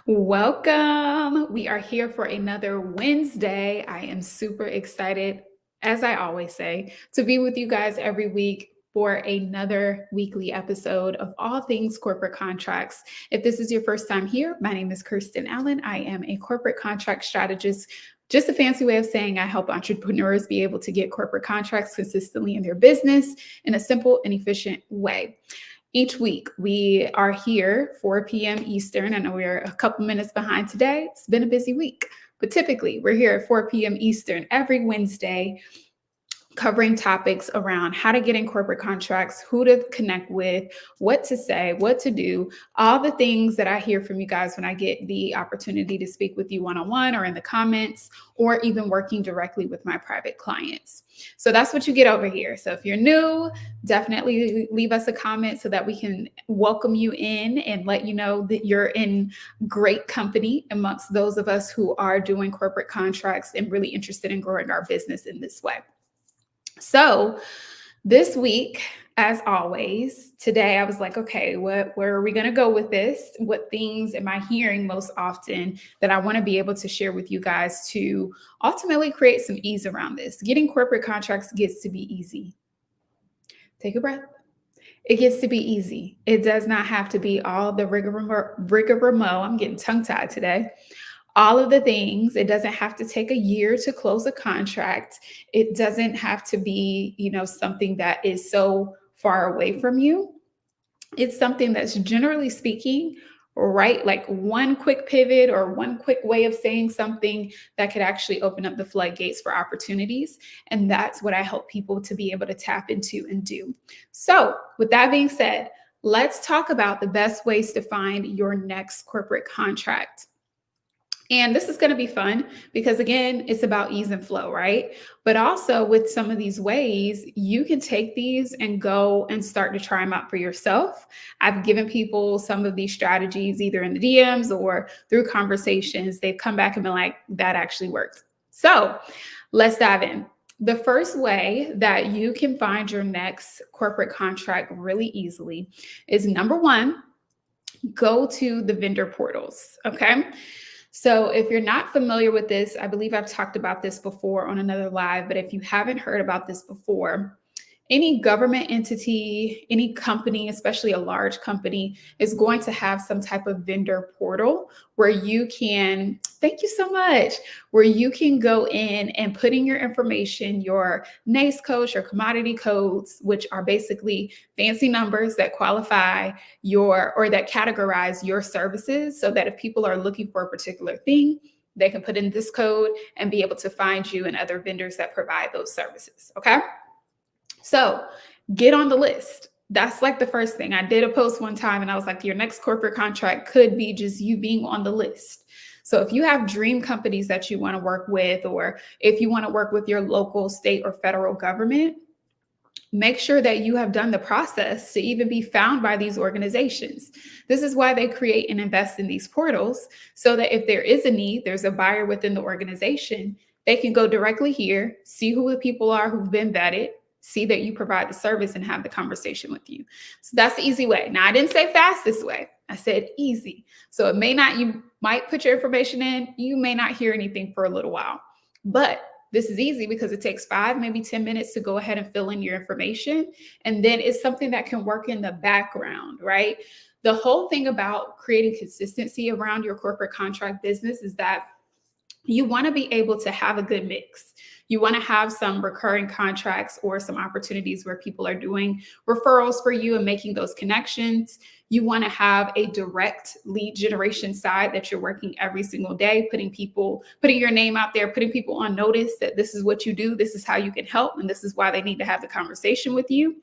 Welcome. We are here for another Wednesday. I am super excited, as I always say, to be with you guys every week for another weekly episode of all things corporate contracts. If this is your first time here, my name is Kirsten Allen. I am a corporate contract strategist. Just a fancy way of saying I help entrepreneurs be able to get corporate contracts consistently in their business in a simple and efficient way. Each week, we are here 4 p.m. Eastern. I know we're a couple minutes behind today. It's been a busy week, but typically we're here at 4 p.m. Eastern every Wednesday covering topics around how to get in corporate contracts, who to connect with, what to say, what to do, all the things that I hear from you guys when I get the opportunity to speak with you one-on-one or in the comments, or even working directly with my private clients. So that's what you get over here. So if you're new, definitely leave us a comment so that we can welcome you in and let you know that you're in great company amongst those of us who are doing corporate contracts and really interested in growing our business in this way. So this week, as always, today I was like, okay, where are we going to go with this? What things am I hearing most often that I want to be able to share with you guys to ultimately create some ease around this? Getting corporate contracts gets to be easy. Take a breath. It gets to be easy. It does not have to be all the rigmarole. I'm getting tongue-tied today. All of the things. It doesn't have to take a year to close a contract. It doesn't have to be, something that is so far away from you. It's something that's generally speaking, right? Like one quick pivot or one quick way of saying something that could actually open up the floodgates for opportunities. And that's what I help people to be able to tap into and do. So, with that being said, let's talk about the best ways to find your next corporate contract. And this is going to be fun because, again, it's about ease and flow, right? But also with some of these ways, you can take these and go and start to try them out for yourself. I've given people some of these strategies either in the DMs or through conversations. They've come back and been like, that actually worked. So let's dive in. The first way that you can find your next corporate contract really easily is number one, go to the vendor portals. Okay. So if you're not familiar with this, I believe I've talked about this before on another live, but if you haven't heard about this before, any government entity, any company, especially a large company, is going to have some type of vendor portal where you can, thank you so much, where you can go in and put in your information, your NAICS codes, your commodity codes, which are basically fancy numbers that qualify or that categorize your services so that if people are looking for a particular thing, they can put in this code and be able to find you and other vendors that provide those services. Okay. So get on the list. That's like the first thing. I did a post one time and I was like, your next corporate contract could be just you being on the list. So if you have dream companies that you want to work with, or if you want to work with your local, state, or federal government, make sure that you have done the process to even be found by these organizations. This is why they create and invest in these portals, so that if there is a need, there's a buyer within the organization, they can go directly here, see who the people are who've been vetted, see that you provide the service and have the conversation with you. So that's the easy way. Now, I didn't say fastest way. I said easy. So you might put your information in, you may not hear anything for a little while, but this is easy because it takes 5, maybe 10 minutes to go ahead and fill in your information. And then it's something that can work in the background, right? The whole thing about creating consistency around your corporate contract business is that you want to be able to have a good mix. You want to have some recurring contracts or some opportunities where people are doing referrals for you and making those connections. You want to have a direct lead generation side that you're working every single day, putting your name out there, putting people on notice that this is what you do, this is how you can help, and this is why they need to have the conversation with you.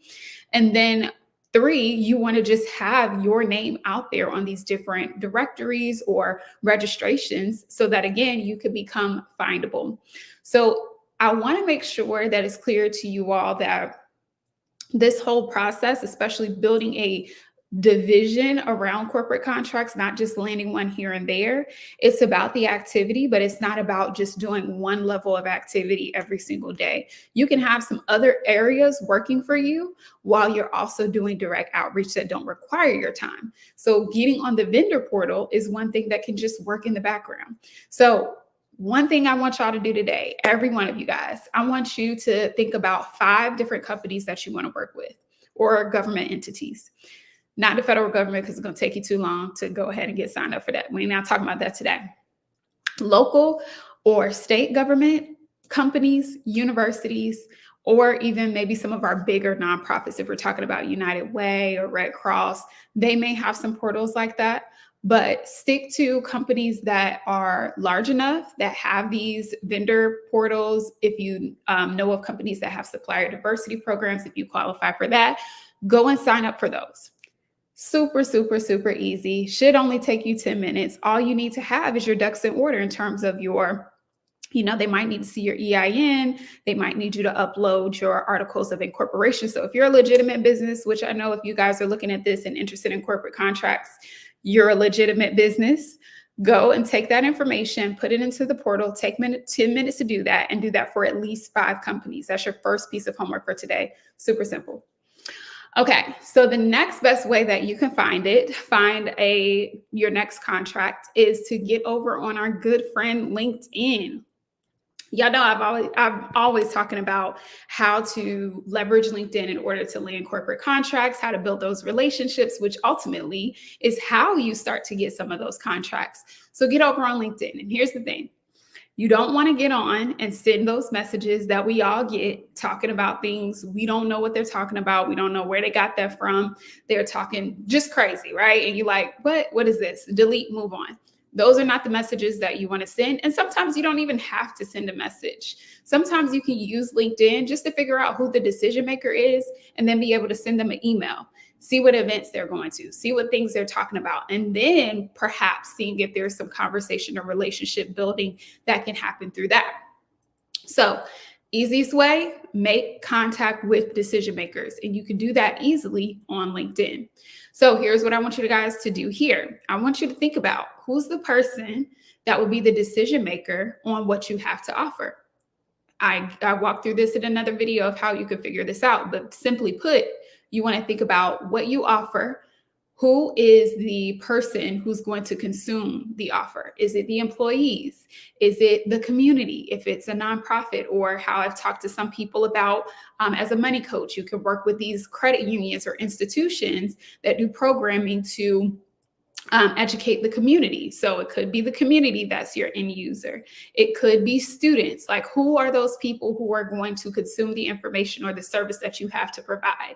And then 3, you want to just have your name out there on these different directories or registrations so that, again, you could become findable. So I want to make sure that it's clear to you all that this whole process, especially building a division around corporate contracts, not just landing one here and there. It's about the activity, but it's not about just doing one level of activity every single day. You can have some other areas working for you while you're also doing direct outreach that don't require your time. So getting on the vendor portal is one thing that can just work in the background. So one thing I want y'all to do today, every one of you guys, I want you to think about 5 different companies that you want to work with or government entities. Not the federal government, because it's going to take you too long to go ahead and get signed up for that. We're not talking about that today. Local or state government, companies, universities, or even maybe some of our bigger nonprofits. If we're talking about United Way or Red Cross, they may have some portals like that. But stick to companies that are large enough, that have these vendor portals. If you know of companies that have supplier diversity programs, if you qualify for that, go and sign up for those. Super, super, super easy. Should only take you 10 minutes. All you need to have is your ducks in order in terms of your, they might need to see your EIN. They might need you to upload your articles of incorporation. So if you're a legitimate business, which I know if you guys are looking at this and interested in corporate contracts, you're a legitimate business, go and take that information, put it into the portal, take 10 minutes to do that, and do that for at least 5 companies. That's your first piece of homework for today. Super simple. Okay, so the next best way that you can find your next contract is to get over on our good friend LinkedIn. Y'all know I'm always talking about how to leverage LinkedIn in order to land corporate contracts, how to build those relationships, which ultimately is how you start to get some of those contracts. So get over on LinkedIn. And here's the thing. You don't want to get on and send those messages that we all get talking about things. We don't know what they're talking about. We don't know where they got that from. They're talking just crazy, right? And you're like, what is this? Delete, move on. Those are not the messages that you want to send. And sometimes you don't even have to send a message. Sometimes you can use LinkedIn just to figure out who the decision maker is and then be able to send them an email. See what events they're going to, see what things they're talking about, and then perhaps seeing if there's some conversation or relationship building that can happen through that. So easiest way, make contact with decision makers, and you can do that easily on LinkedIn. So here's what I want you guys to do here. I want you to think about who's the person that will be the decision maker on what you have to offer. I walked through this in another video of how you could figure this out, but simply put, you want to think about what you offer. Who is the person who's going to consume the offer? Is it the employees? Is it the community? If it's a nonprofit, or how I've talked to some people about as a money coach, you can work with these credit unions or institutions that do programming to educate the community. So it could be the community that's your end user. It could be students. Like, who are those people who are going to consume the information or the service that you have to provide?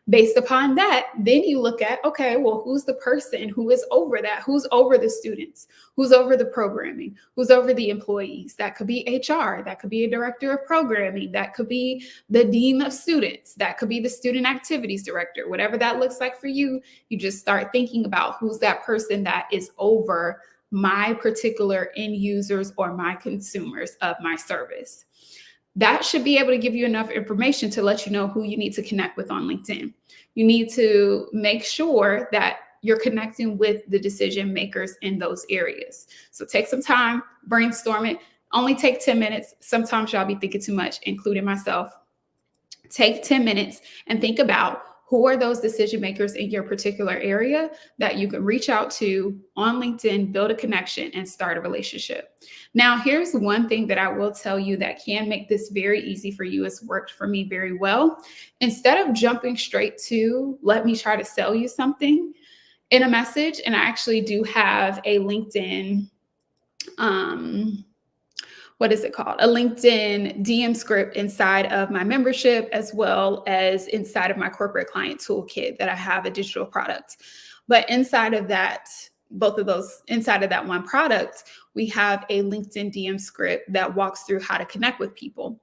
Based upon that, then you look at, okay, well, who's the person who is over that? Who's over the students? Who's over the programming? Who's over the employees? That could be HR. That could be a director of programming. That could be the dean of students. That could be the student activities director. Whatever that looks like for you, you just start thinking about who's that person that is over my particular end users or my consumers of my service. That should be able to give you enough information to let you know who you need to connect with on LinkedIn. You need to make sure that you're connecting with the decision makers in those areas. So take some time, brainstorm it. Only take 10 minutes. Sometimes y'all be thinking too much, including myself. Take 10 minutes and think about who are those decision makers in your particular area that you can reach out to on LinkedIn, build a connection, and start a relationship. Now, here's one thing that I will tell you that can make this very easy for you. It's worked for me very well. Instead of jumping straight to, let me try to sell you something in a message, and I actually do have a LinkedIn, what is it called? A LinkedIn DM script inside of my membership, as well as inside of my corporate client toolkit that I have a digital product. But inside of that, both of those, inside of that one product, we have a LinkedIn DM script that walks through how to connect with people.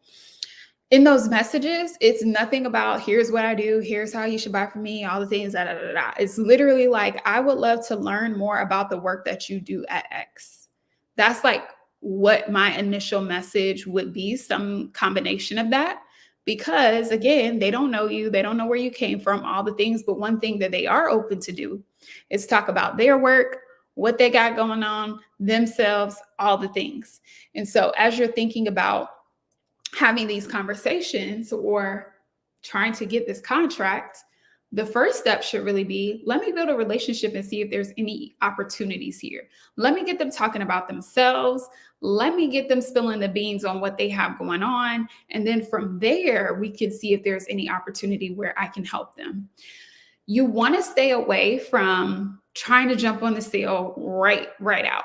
In those messages, it's nothing about here's what I do, here's how you should buy from me, all the things, da, da, da, da. It's literally like, I would love to learn more about the work that you do at X. That's like what my initial message would be, some combination of that. because again, they don't know you, they don't know where you came from, all the things. But one thing that they are open to do is talk about their work, what they got going on, themselves, all the things. And so as you're thinking about having these conversations or trying to get this contract, the first step should really be, let me build a relationship and see if there's any opportunities here. Let me get them talking about themselves. Let me get them spilling the beans on what they have going on. And then from there, we can see if there's any opportunity where I can help them. You want to stay away from trying to jump on the sale right out.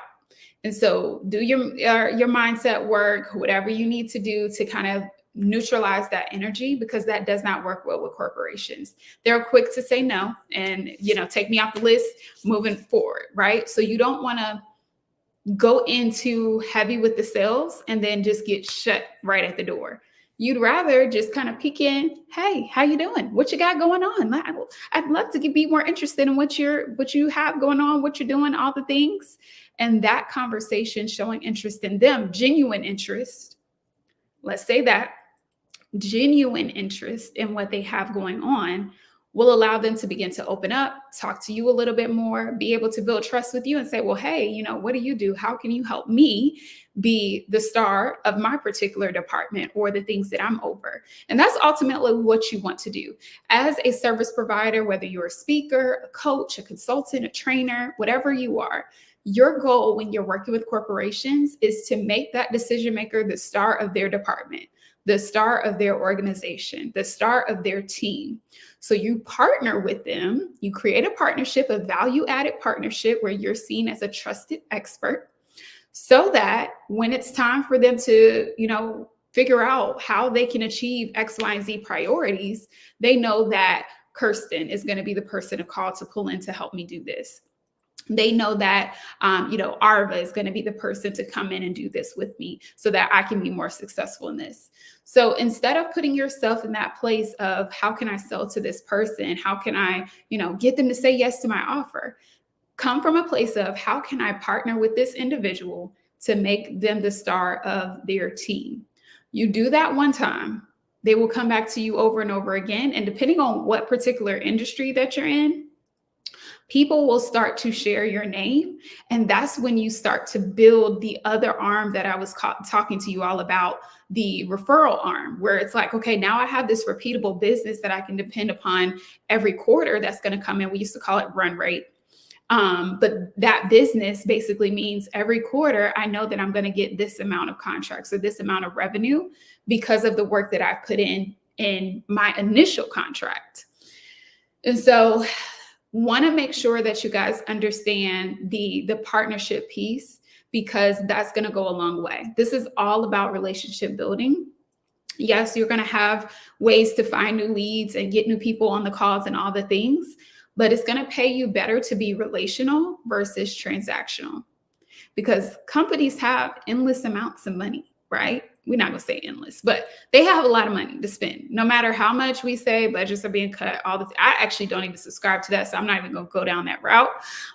And so do your mindset work, whatever you need to do to kind of neutralize that energy, because that does not work well with corporations. They're quick to say no and, take me off the list moving forward, right? So you don't want to go into heavy with the sales and then just get shut right at the door. You'd rather just kind of peek in. Hey, how you doing? What you got going on? I'd love to be more interested in what you have going on, what you're doing, all the things. And that conversation, showing interest in them, genuine interest. Let's say that genuine interest in what they have going on will allow them to begin to open up, talk to you a little bit more, be able to build trust with you and say, well, hey, what do you do? How can you help me be the star of my particular department or the things that I'm over? And that's ultimately what you want to do. As a service provider, whether you're a speaker, a coach, a consultant, a trainer, whatever you are, your goal when you're working with corporations is to make that decision maker the star of their department, the star of their organization, the star of their team. So you partner with them, you create a partnership, a value-added partnership where you're seen as a trusted expert, so that when it's time for them to, figure out how they can achieve X, Y, and Z priorities, they know that Kirsten is going to be the person to call to pull in to help me do this. They know that, Arva is going to be the person to come in and do this with me so that I can be more successful in this. So instead of putting yourself in that place of how can I sell to this person? How can I, get them to say yes to my offer? Come from a place of how can I partner with this individual to make them the star of their team? You do that one time, they will come back to you over and over again. And depending on what particular industry that you're in, people will start to share your name. And that's when you start to build the other arm that I was talking to you all about, the referral arm, where it's like, okay, now I have this repeatable business that I can depend upon every quarter that's going to come in. We used to call it run rate. But that business basically means every quarter, I know that I'm going to get this amount of contracts or this amount of revenue because of the work that I put in my initial contract. And so want to make sure that you guys understand the partnership piece, because that's going to go a long way. This is all about relationship building. Yes, you're going to have ways to find new leads and get new people on the calls and all the things, but it's going to pay you better to be relational versus transactional, because companies have endless amounts of money, right? We're not going to say endless, but they have a lot of money to spend. No matter how much we say budgets are being cut, I actually don't even subscribe to that. So I'm not even going to go down that route.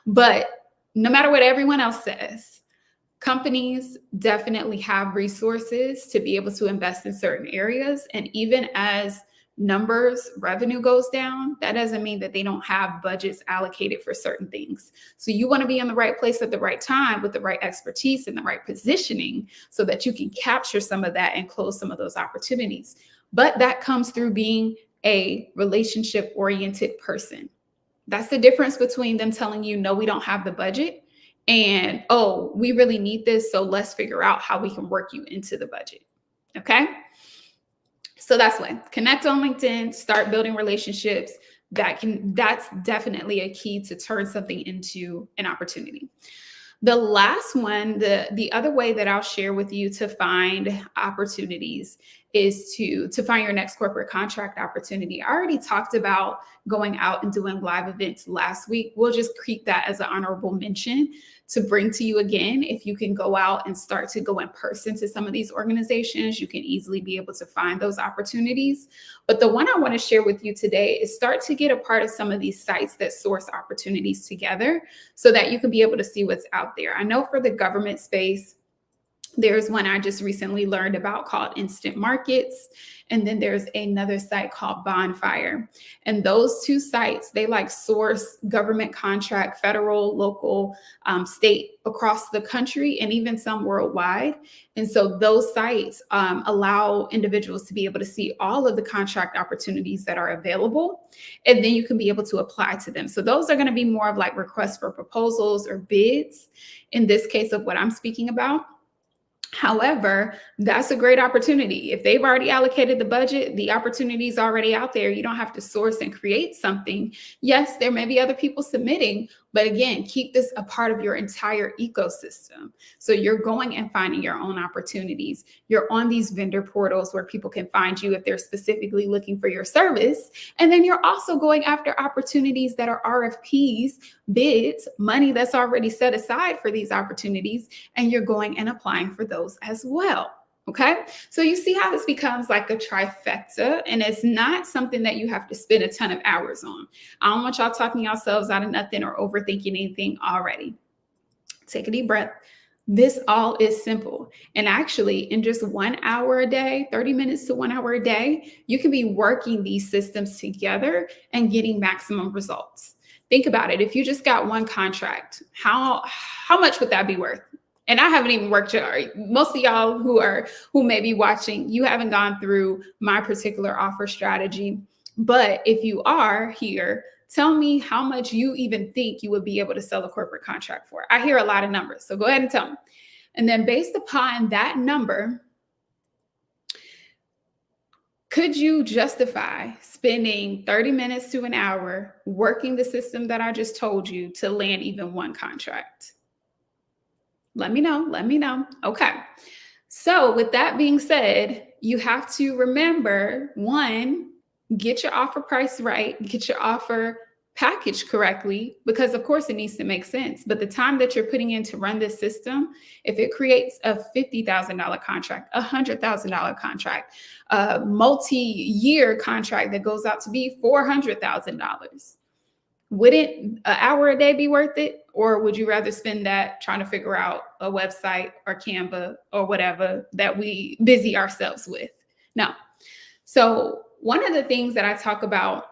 But no matter what everyone else says, companies definitely have resources to be able to invest in certain areas. And even as revenue goes down, that doesn't mean that they don't have budgets allocated for certain things. So you want to be in the right place at the right time with the right expertise and the right positioning so that you can capture some of that and close some of those opportunities. But that comes through being a relationship-oriented person. That's the difference between them telling you, no, we don't have the budget, and, oh, we really need this, so let's figure out how we can work you into the budget. Okay? So that's why connect on LinkedIn, start building relationships. That's definitely a key to turn something into an opportunity. The last one, the other way that I'll share with you to find opportunities is to find your next corporate contract opportunity. I already talked about going out and doing live events last week. We'll just keep that as an honorable mention to bring to you again. If you can go out and start to go in person to some of these organizations, you can easily be able to find those opportunities. But the one I want to share with you today is start to get a part of some of these sites that source opportunities together so that you can be able to see what's out there. I know for the government space, There's one I just recently learned about called Instant Markets. And then there's another site called Bonfire. And those two sites, they like source government contract, federal, local, state across the country, and even some worldwide. And so those sites allow individuals to be able to see all of the contract opportunities that are available. And then you can be able to apply to them. So those are going to be more of like requests for proposals or bids in this case of what I'm speaking about. However, that's a great opportunity. If they've already allocated the budget, the opportunity is already out there. You don't have to source and create something. Yes, there may be other people submitting, but again, keep this a part of your entire ecosystem. So you're going and finding your own opportunities. You're on these vendor portals where people can find you if they're specifically looking for your service. And then you're also going after opportunities that are RFPs, bids, money that's already set aside for these opportunities, and you're going and applying for those as well. Okay, so you see how this becomes like a trifecta, and it's not something that you have to spend a ton of hours on. I don't want y'all talking yourselves out of nothing or overthinking anything already. Take a deep breath. This all is simple. And actually, in just 1 hour a day, 30 minutes to 1 hour a day, you can be working these systems together and getting maximum results. Think about it. If you just got one contract, how much would that be worth? And I haven't even worked yet. Most of y'all who may be watching, you haven't gone through my particular offer strategy. But if you are here, tell me how much you even think you would be able to sell a corporate contract for. I hear a lot of numbers, so go ahead and tell me. And then based upon that number, could you justify spending 30 minutes to an hour working the system that I just told you to land even one contract? Let me know. Let me know. Okay. So with that being said, you have to remember, one, get your offer price right, get your offer packaged correctly, because of course it needs to make sense. But the time that you're putting in to run this system, if it creates a $50,000 contract, a $100,000 contract, a multi-year contract that goes out to be $400,000, wouldn't an hour a day be worth it? Or would you rather spend that trying to figure out a website or Canva or whatever that we busy ourselves with? No. So one of the things that I talk about,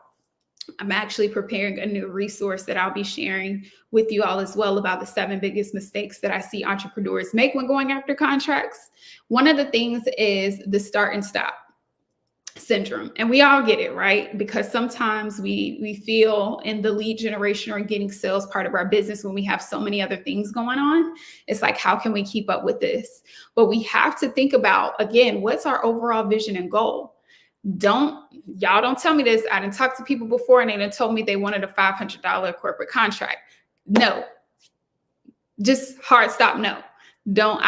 I'm actually preparing a new resource that I'll be sharing with you all as well about the 7 biggest mistakes that I see entrepreneurs make when going after contracts. One of the things is the start and stop syndrome. And we all get it, right? Because sometimes we feel in the lead generation or getting sales part of our business, when we have so many other things going on, it's like, how can we keep up with this? But we have to think about, again, what's our overall vision and goal? Y'all don't tell me this. I didn't talk to people before and they done told me they wanted a $500 corporate contract. No, just hard stop. No. Don't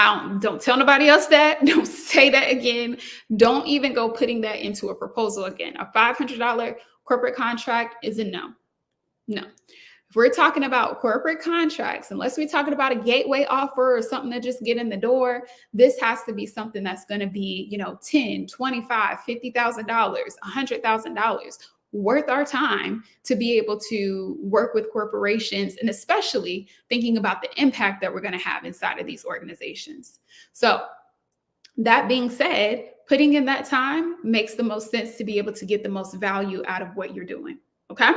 tell nobody else that. Don't say that again. Don't even go putting that into a proposal again. A $500 corporate contract is a no. No. If we're talking about corporate contracts, unless we're talking about a gateway offer or something to just get in the door, this has to be something that's going to be, $10, $25, $50,000, $100,000 worth our time to be able to work with corporations, and especially thinking about the impact that we're going to have inside of these organizations. So that being said, putting in that time makes the most sense to be able to get the most value out of what you're doing. Okay.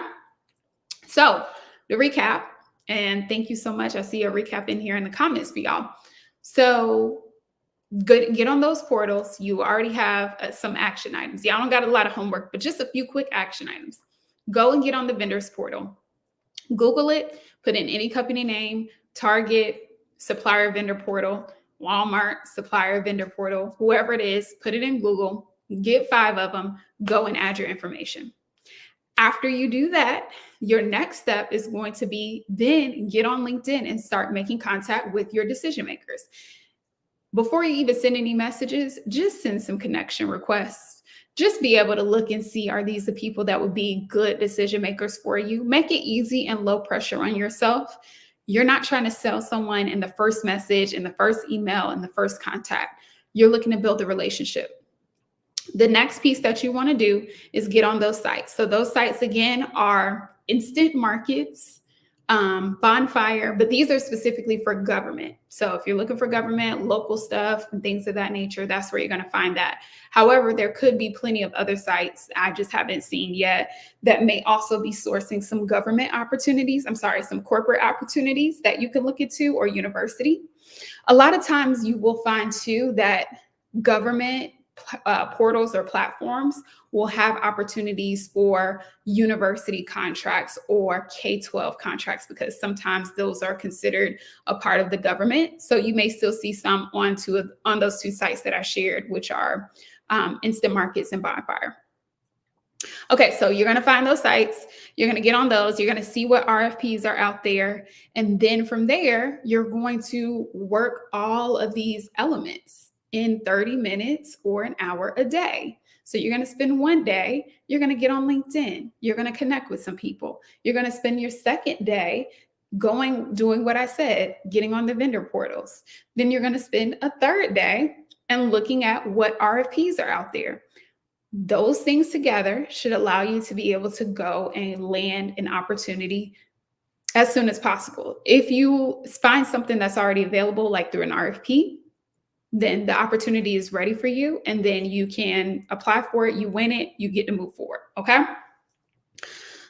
So to recap, and thank you so much. I see a recap in here in the comments for y'all. So good, get on those portals. You already have some action items. Y'all don't got a lot of homework, but just a few quick action items. Go and get on the vendors portal. Google it, put in any company name, Target, supplier vendor portal, Walmart, supplier vendor portal, whoever it is, put it in Google, get 5 of them, go and add your information. After you do that, your next step is going to be then get on LinkedIn and start making contact with your decision makers. Before you even send any messages, just send some connection requests. Just be able to look and see, are these the people that would be good decision makers for you? Make it easy and low pressure on yourself. You're not trying to sell someone in the first message, in the first email, in the first contact. You're looking to build a relationship. The next piece that you want to do is get on those sites. So those sites, again, are Instant Markets, Bonfire, but these are specifically for government. So if you're looking for government, local stuff, and things of that nature, that's where you're going to find that. However, there could be plenty of other sites I just haven't seen yet that may also be sourcing some government opportunities. I'm sorry, some corporate opportunities that you can look into, or university. A lot of times you will find too that government portals or platforms will have opportunities for university contracts or K-12 contracts, because sometimes those are considered a part of the government. So you may still see some on those two sites that I shared, which are Instant Markets and Bonfire. Okay, so you're going to find those sites. You're going to get on those. You're going to see what RFPs are out there. And then from there, you're going to work all of these elements in 30 minutes or an hour a day. So you're going to spend one day, you're going to get on LinkedIn. You're going to connect with some people. You're going to spend your second day doing what I said, getting on the vendor portals. Then you're going to spend a third day and looking at what RFPs are out there. Those things together should allow you to be able to go and land an opportunity as soon as possible. If you find something that's already available, like through an RFP, then the opportunity is ready for you, and then you can apply for it. You win it, you get to move forward. Okay.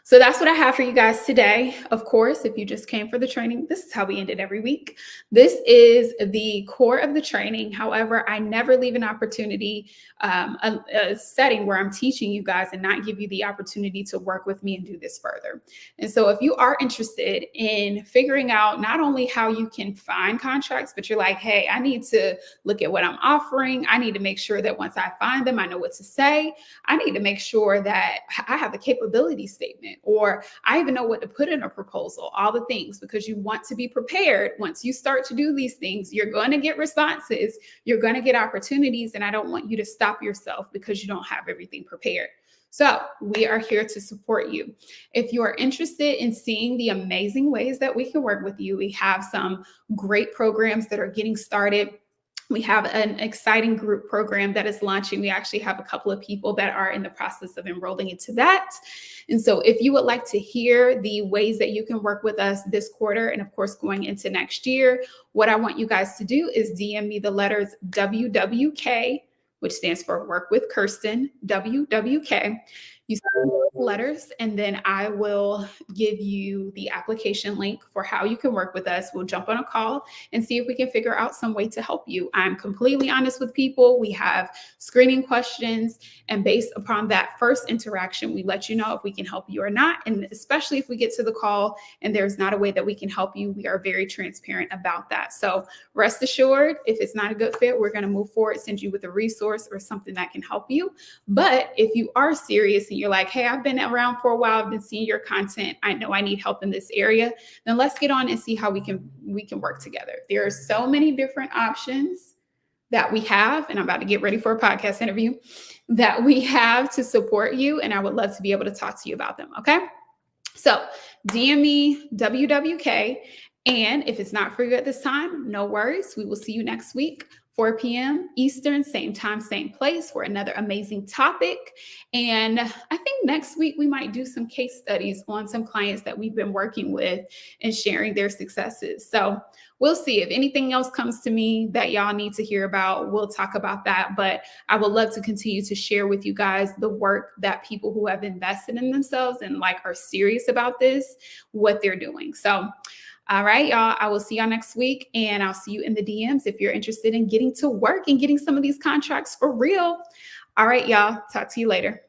So that's what I have for you guys today. Of course, if you just came for the training, this is how we end it every week. This is the core of the training. However, I never leave an opportunity, a setting where I'm teaching you guys and not give you the opportunity to work with me and do this further. And so if you are interested in figuring out not only how you can find contracts, but you're like, hey, I need to look at what I'm offering. I need to make sure that once I find them, I know what to say. I need to make sure that I have a capability statement, or I even know what to put in a proposal, all the things, because you want to be prepared. Once you start to do these things, you're going to get responses, you're going to get opportunities, and I don't want you to stop yourself because you don't have everything prepared. So we are here to support you. If you are interested in seeing the amazing ways that we can work with you, we have some great programs that are getting started. We have an exciting group program that is launching. We actually have a couple of people that are in the process of enrolling into that. And so if you would like to hear the ways that you can work with us this quarter, and of course, going into next year, what I want you guys to do is DM me the letters WWK, which stands for Work with Kirsten, WWK. You send those letters, and then I will give you the application link for how you can work with us. We'll jump on a call and see if we can figure out some way to help you. I'm completely honest with people. We have screening questions, and based upon that first interaction, we let you know if we can help you or not. And especially if we get to the call and there's not a way that we can help you, we are very transparent about that. So rest assured, if it's not a good fit, we're going to move forward, send you with a resource or something that can help you. But if you are serious and you're like, hey, I've been around for a while, I've been seeing your content, I know I need help in this area, then let's get on and see how we can work together. There are so many different options that we have, and I'm about to get ready for a podcast interview, that we have to support you, and I would love to be able to talk to you about them. Okay. So DM me WWK, and if it's not for you at this time, no worries. We will see you next week, 4 p.m. Eastern, same time, same place, for another amazing topic. And I think next week we might do some case studies on some clients that we've been working with and sharing their successes. So we'll see. If anything else comes to me that y'all need to hear about, we'll talk about that. But I would love to continue to share with you guys the work that people who have invested in themselves and like are serious about this, what they're doing. So all right, y'all, I will see y'all next week, and I'll see you in the DMs if you're interested in getting to work and getting some of these contracts for real. All right, y'all, talk to you later.